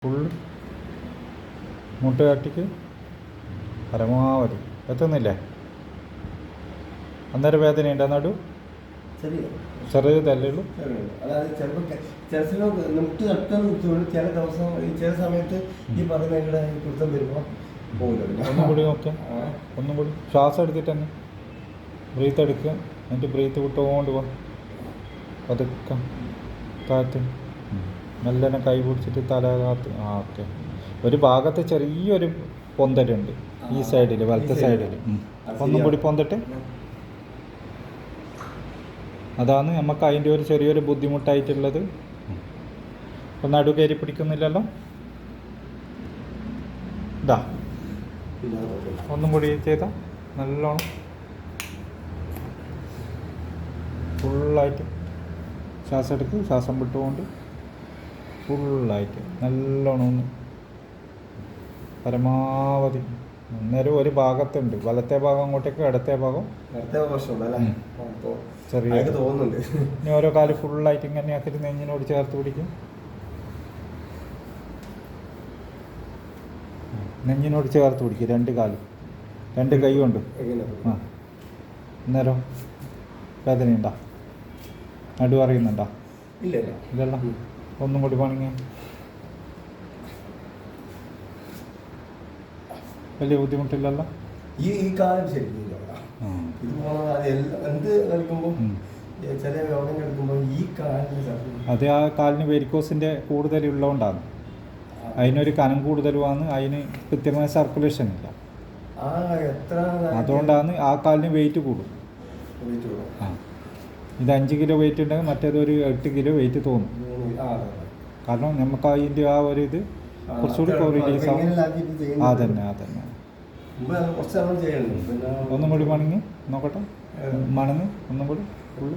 Full മുട്ടുകാട്ടിക്ക് പരമാവധി എത്തുന്നില്ലേ? അന്നേരം വേദനയുണ്ട് നടു ചെറിയതല്ലേ ഉള്ളൂ. അതായത് ചിലപ്പോൾ മുട്ട് തട്ടാൻ ചില ദിവസം ചില സമയത്ത് ഈ പറയുന്ന കുറ്റം വരുമ്പോൾ പോകില്ല. ഒന്നും കൂടി നോക്കാം, ഒന്നും കൂടി ശ്വാസം എടുത്തിട്ട് തന്നെ ബ്രീത്ത് എടുക്കുക. എന്നിട്ട് ബ്രീത്ത് വിട്ടുകൊണ്ട് പോവാം. പതുക്കെ താത്ത് മെല്ലനെ കൈ പിടിച്ചിട്ട് തല താത്ത്. ഓക്കെ. ഒരു ഭാഗത്ത് ചെറിയൊരു പൊന്തലുണ്ട് ഈ സൈഡിൽ, വലത്തെ സൈഡിൽ. ഒന്നും കൂടി പൊന്തട്ട്. അതാണ് നമുക്ക് അതിൻ്റെ ഒരു ചെറിയൊരു ബുദ്ധിമുട്ടായിട്ടുള്ളത്. അപ്പം നടു കയറി പിടിക്കുന്നില്ലല്ലോ. ഇതാ ഒന്നും കൂടി ചെയ്താൽ നല്ലോണം ഫുള്ളായിട്ട് ശ്വാസം എടുക്കുക. ശ്വാസം വിട്ടുകൊണ്ട് ഫുള്ളായിട്ട് നല്ലോണം ഒന്ന് പരമാവധി. അന്നേരം ഒരു ഭാഗത്തുണ്ട്, വലത്തെ ഭാഗം അങ്ങോട്ടേക്ക്, ഇടത്തെ ഭാഗം ചെറിയ തോന്നുന്നുണ്ട്. ഇനി ഓരോ കാല് ഫുള്ളായിട്ട് ഇങ്ങനെ ആക്കിയിട്ട് നെഞ്ഞിനോട് ചേർത്ത് പിടിക്കും. നെഞ്ഞിനോട് ചേർത്ത് പിടിക്കും രണ്ട് കാലും, രണ്ട് കൈ കൊണ്ട്. ആ അന്നേരം വേദനയുണ്ടോ? നടു അറിയുന്നുണ്ടോ? ഇല്ലല്ലോ. ഒന്നും കൂടി പണിങ്ങ. വലിയ ബുദ്ധിമുട്ടില്ലല്ലോ. ഈ കാലം ശരിക്കും എന്ത് കളിക്കുമ്പോൾ ചില രോഗം കളിക്കുമ്പോൾ ഈ കാലിന് അത് ആ കാലിന് വെരിക്കോസിൻ്റെ കൂടുതലുള്ളതുകൊണ്ടാണ്. അതിനൊരു കനം കൂടുതലുമാണ്, അതിന് കൃത്യമായ സർക്കുലേഷൻ ഇല്ല. അതുകൊണ്ടാണ് ആ കാലിന് വെയിറ്റ് കൂടും. ആ ഇത് 5 കിലോ വെയിറ്റ് ഉണ്ടെങ്കിൽ മറ്റേത് ഒരു 8 കിലോ വെയിറ്റ് തോന്നും. കാരണം നമുക്ക് അതിൻ്റെ ആ ഒരു ഇത് കുറച്ചുകൂടി റിലീസ് ആവും. അതന്നെ അതന്നെ. ഒന്നും കൂടി മണങ്ങി നോക്കട്ടെ. മണങ്ങ് ഒന്നും കൂടി ഫുള്ള്.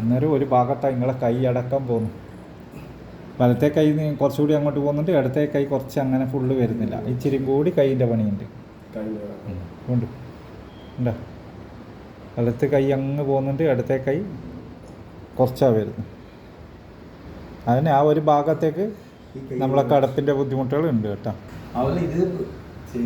അന്നേരം ഒരു ഭാഗത്താണ് നിങ്ങളെ കൈ അടക്കാൻ പോകുന്നു. വലത്തെ കൈ കുറച്ചുകൂടി അങ്ങോട്ട് പോകുന്നുണ്ട്, ഇടത്തെ കൈ കുറച്ച് അങ്ങനെ ഫുള്ള് വരുന്നില്ല. ഇച്ചിരി കൂടി കൈയിൻ്റെ പണിയുണ്ട്. ഉണ്ട് ഉണ്ടോ? വലത്തെ കൈ അങ്ങ് പോകുന്നുണ്ട്, ഇടത്തെ കൈ കുറച്ചാണ് വരുന്നത്. അതിന് ആ ഒരു ഭാഗത്തേക്ക് നമ്മളെ കടപ്പിൻ്റെ ബുദ്ധിമുട്ടുകൾ ഉണ്ട് കേട്ടോ. ഇത്